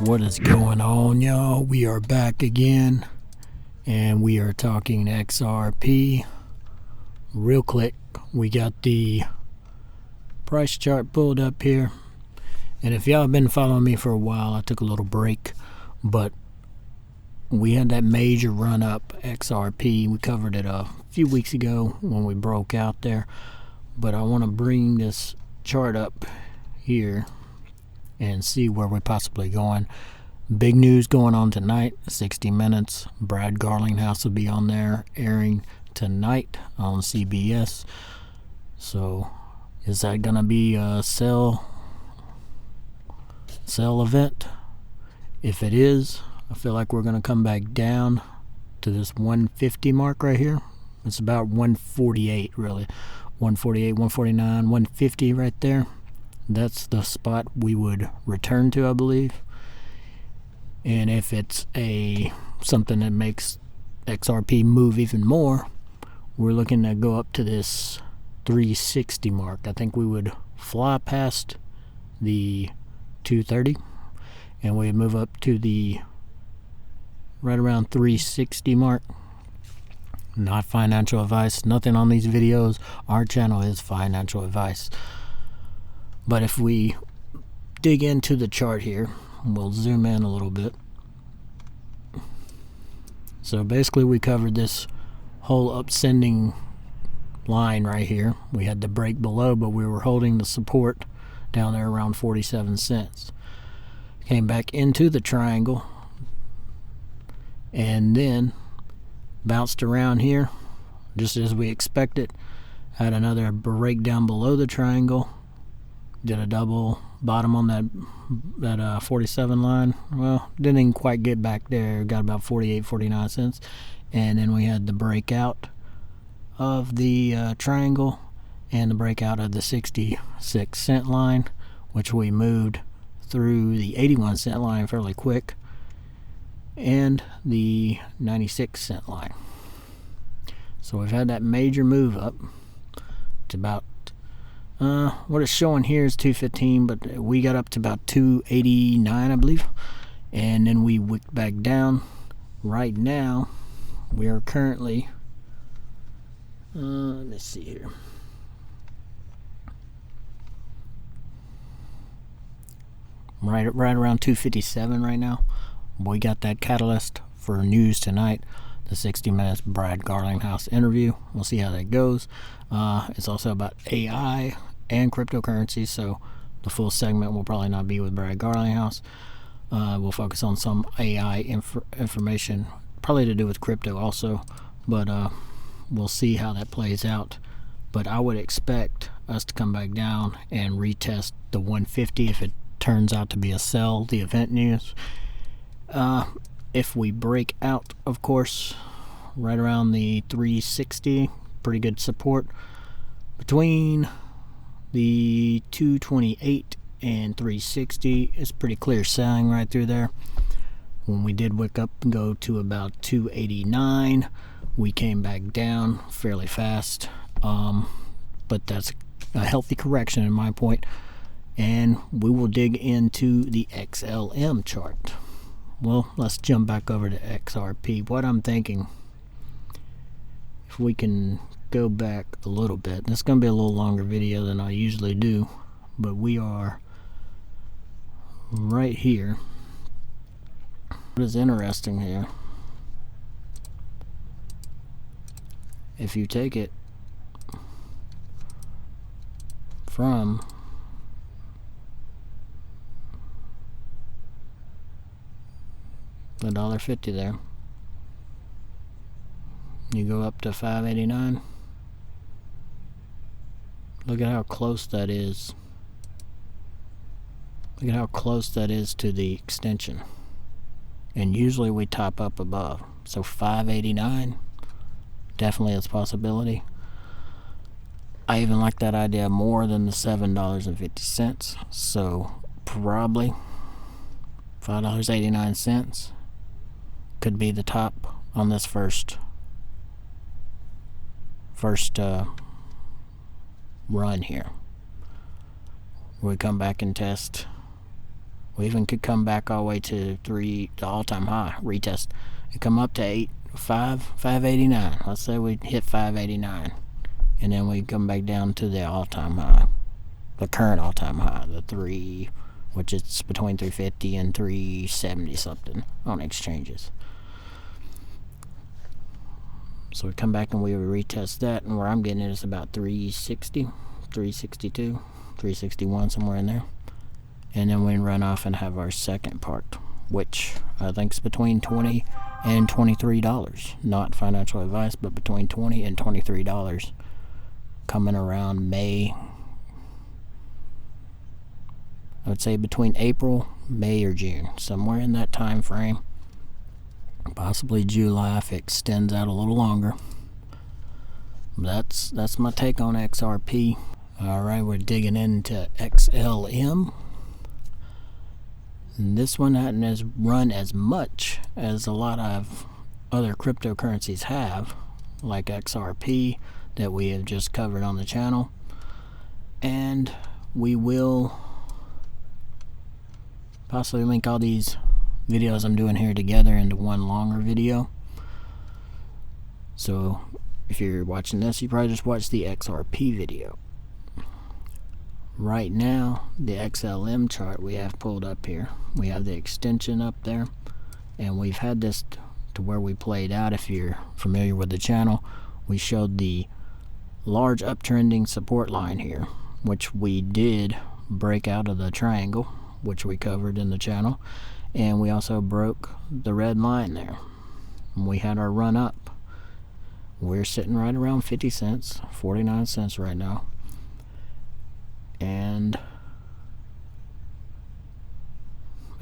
What is going on, y'all? We are back again, and we are talking XRP. Real quick, we got the price chart pulled up here, and if y'all have been following me for a while, I took a little break, but we had that major run up XRP. We covered it a few weeks ago when we broke out there, but I want to bring this chart up here and see where we're possibly going. Big news going on tonight, 60 Minutes. Brad Garlinghouse will be on there airing tonight on CBS. So is that gonna be a sell event? If it is, I feel like we're gonna come back down to this 150 mark right here. It's about 148 really. 148, 149, 150 right there. That's the spot we would return to, I believe. And if it's something that makes XRP move even more, we're looking to go up to this 360 mark. I think we would fly past the 230 and we move up to the right around 360 mark. Not financial advice. Nothing on these videos. Our channel is financial advice. But if we dig into the chart here, we'll zoom in a little bit. So basically we covered this whole upsending line right here. We had the break below, but we were holding the support down there around 47 cents. Came back into the triangle and then bounced around here just as we expected. Had another breakdown below the triangle. Did a double bottom on that 47 line. Well, didn't even quite get back there. Got about 48, 49 cents. And then we had the breakout of the triangle and the breakout of the 66 cent line, which we moved through the 81 cent line fairly quick, and the 96 cent line. So we've had that major move up to about what it's showing here is 215, but we got up to about 289, I believe, and then we wicked back down. Right now we are currently let's see here, right around 257 right now. We got that catalyst for news tonight, the 60 Minutes Brad Garlinghouse interview. We'll see how that goes. It's also about AI and cryptocurrency, so the full segment will probably not be with Brad Garlinghouse. We'll focus on some AI information, probably to do with crypto also, but we'll see how that plays out. But I would expect us to come back down and retest the 150 if it turns out to be a sell, the event news. If we break out, of course, right around the 360, pretty good support. Between the 228 and 360 is pretty clear selling right through there. When we did wake up and go to about 289, we came back down fairly fast, but that's a healthy correction in my point. And we will dig into the XLM chart. Well, let's jump back over to XRP. What I'm thinking, if we can go back a little bit, this is going to be a little longer video than I usually do, but we are right here. What is interesting here, if you take it from the $1.50 there, you go up to 589. Look at how close that is. Look at how close that is to the extension. And usually we top up above. So 589, definitely is a possibility. I even like that idea more than the $7.50. So probably $5.89 could be the top on this first run here. We come back and test. We even could come back all the way to the all-time high, retest, and come up to 589. Let's say we hit 589, and then we come back down to the all-time high, the current all-time high, the 3, which is between 350 and 370 something on exchanges. So we come back and we retest that, and where I'm getting it is about 360, 362, 361, somewhere in there. And then we run off and have our second part, which I think is between $20 and $23. Not financial advice, but between $20 and $23, coming around May. I would say between April, May, or June, somewhere in that time frame. Possibly July if it extends out a little longer. That's my take on XRP. Alright, we're digging into XLM. And this one hasn't run as much as a lot of other cryptocurrencies have, like XRP that we have just covered on the channel. And we will possibly link all these videos I'm doing here together into one longer video. So if you're watching this, you probably just watched the XRP video. Right now, the XLM chart we have pulled up here. We have the extension up there, and we've had this to where we played out. If you're familiar with the channel, we showed the large uptrending support line here, which we did break out of the triangle, which we covered in the channel, and we also broke the red line there. And we had our run up. We're sitting right around 50 cents, 49 cents right now. And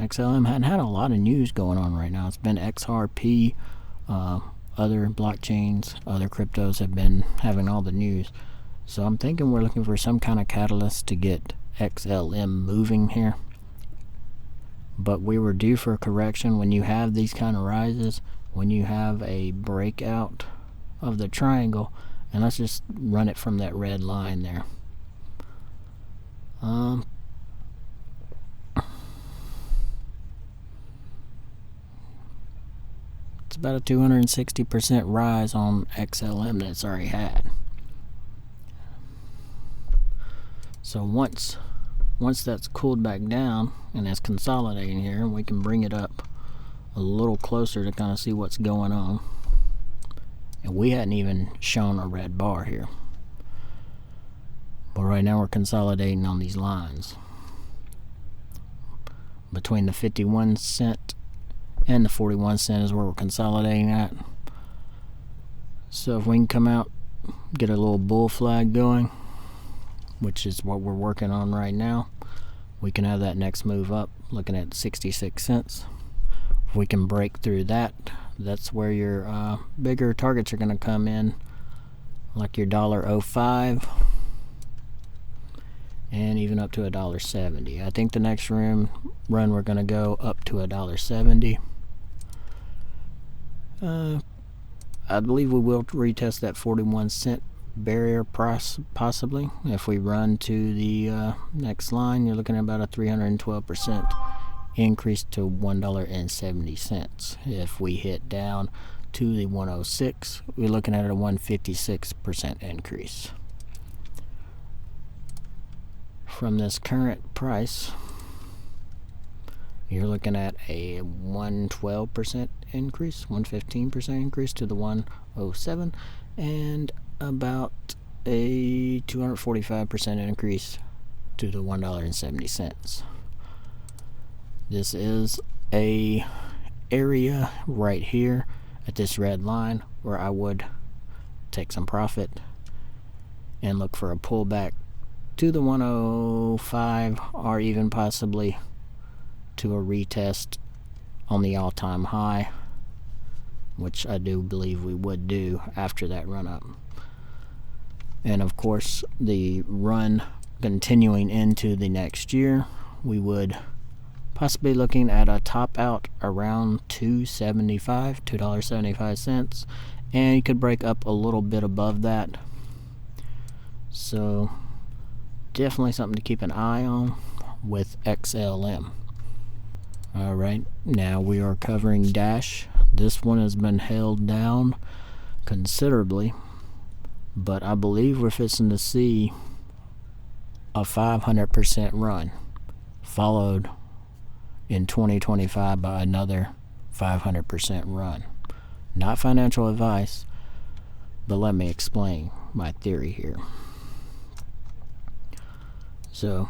XLM hadn't had a lot of news going on right now. It's been XRP, other blockchains, other cryptos have been having all the news. So I'm thinking we're looking for some kind of catalyst to get XLM moving here. But we were due for a correction. When you have these kind of rises, when you have a breakout of the triangle, and let's just run it from that red line there. It's about a 260% rise on XLM that it's already had. So once that's cooled back down and it's consolidating here, we can bring it up a little closer to kind of see what's going on. And we hadn't even shown a red bar here. But right now we're consolidating on these lines. Between the 51 cent and the 41 cent is where we're consolidating at. So if we can come out, get a little bull flag going, which is what we're working on right now, we can have that next move up, looking at 66 cents. If we can break through that, that's where your bigger targets are going to come in, like your $1.05 and even up to $1.70. I think the next run we're going to go up to $1.70. I believe we will retest that 41 cent barrier price, possibly. If we run to the next line, you're looking at about a 312% increase to $1.70. If we hit down to the 106, we're looking at a 156% increase. From this current price, you're looking at a 112% increase, 115% increase to the 107, and about a 245% increase to the $1.70. This is a area right here at this red line where I would take some profit and look for a pullback to the 105, or even possibly to a retest on the all-time high, which I do believe we would do after that run up. And of course, the run continuing into the next year, we would possibly looking at a top out around $2.75, and you could break up a little bit above that. So definitely something to keep an eye on with XLM. Alright, now we are covering Dash. This one has been held down considerably, but I believe we're fixing to see a 500% run, followed in 2025 by another 500% run. Not financial advice, but let me explain my theory here. So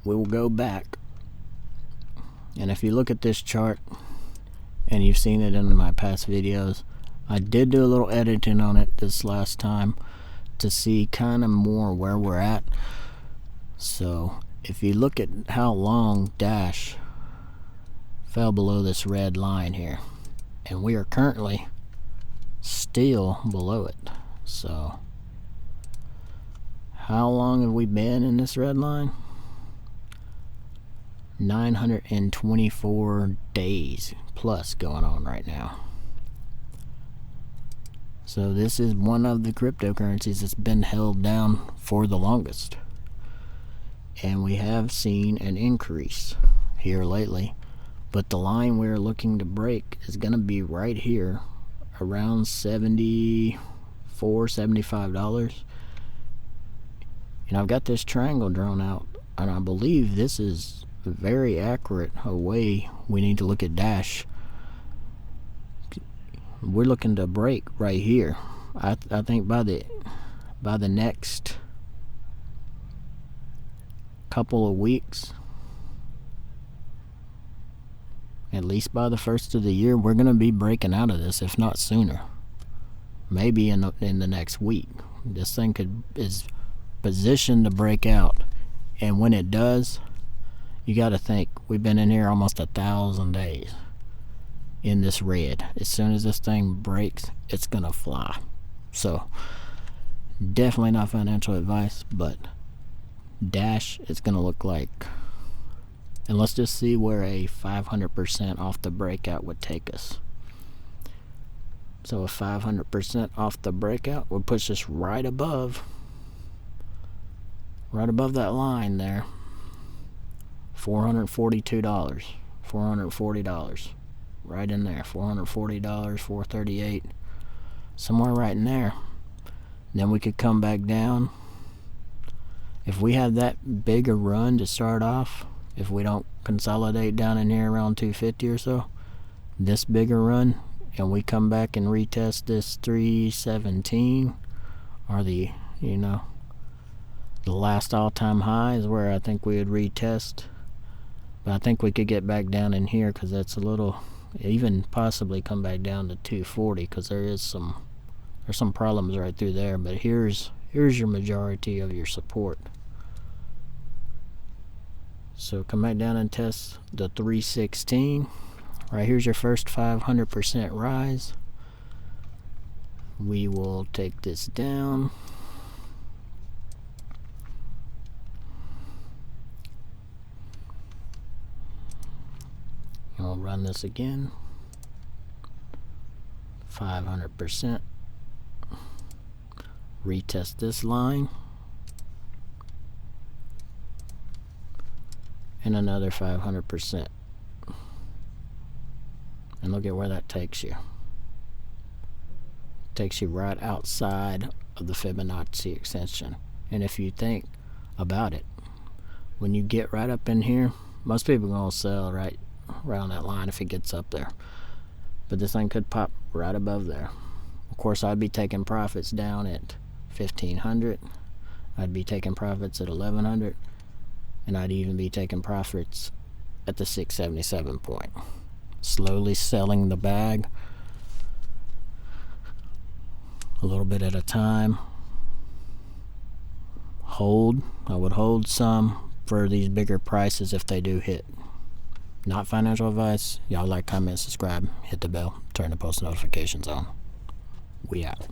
we will go back, and if you look at this chart, and you've seen it in my past videos, I did do a little editing on it this last time to see kind of more where we're at. So if you look at how long Dash fell below this red line here, and we are currently still below it. So how long have we been in this red line? 924 days plus going on right now. So this is one of the cryptocurrencies that's been held down for the longest, and we have seen an increase here lately, but the line we're looking to break is going to be right here around $74-$75. And I've got this triangle drawn out, and I believe this is very accurate a way we need to look at Dash. We're looking to break right here. I think by the next couple of weeks, at least by the first of the year, we're going to be breaking out of this, if not sooner. Maybe in the next week. This thing is positioned to break out, and when it does, you got to think we've been in here almost 1,000 days in this red. As soon as this thing breaks, it's gonna fly. So definitely not financial advice, but Dash is gonna look like, and let's just see where a 500% off the breakout would take us. So a 500% off the breakout would push us right above that line there. $442, $440, right in there. $440, $438, somewhere right in there. Then we could come back down. If we have that big a run to start off, if we don't consolidate down in here around 250 or so, this bigger run, and we come back and retest this 317, or the last all-time high is where I think we would retest. But I think we could get back down in here, because that's a little, even possibly come back down to 240, because there's some problems right through there. But here's your majority of your support. So come back down and test the 316. Right, here's your first 500% rise. We will take this down. And we'll run this again. 500%. Retest this line. And another 500%. And look at where that takes you. Takes you right outside of the Fibonacci extension. And if you think about it, when you get right up in here, most people are going to sell right around that line if it gets up there. But this thing could pop right above there. Of course, I'd be taking profits down at 1,500. I'd be taking profits at 1,100. And I'd even be taking profits at the 677 point. Slowly selling the bag a little bit at a time. Hold. I would hold some for these bigger prices if they do hit. Not financial advice. Y'all like, comment, subscribe, hit the bell, turn the post notifications on. We out.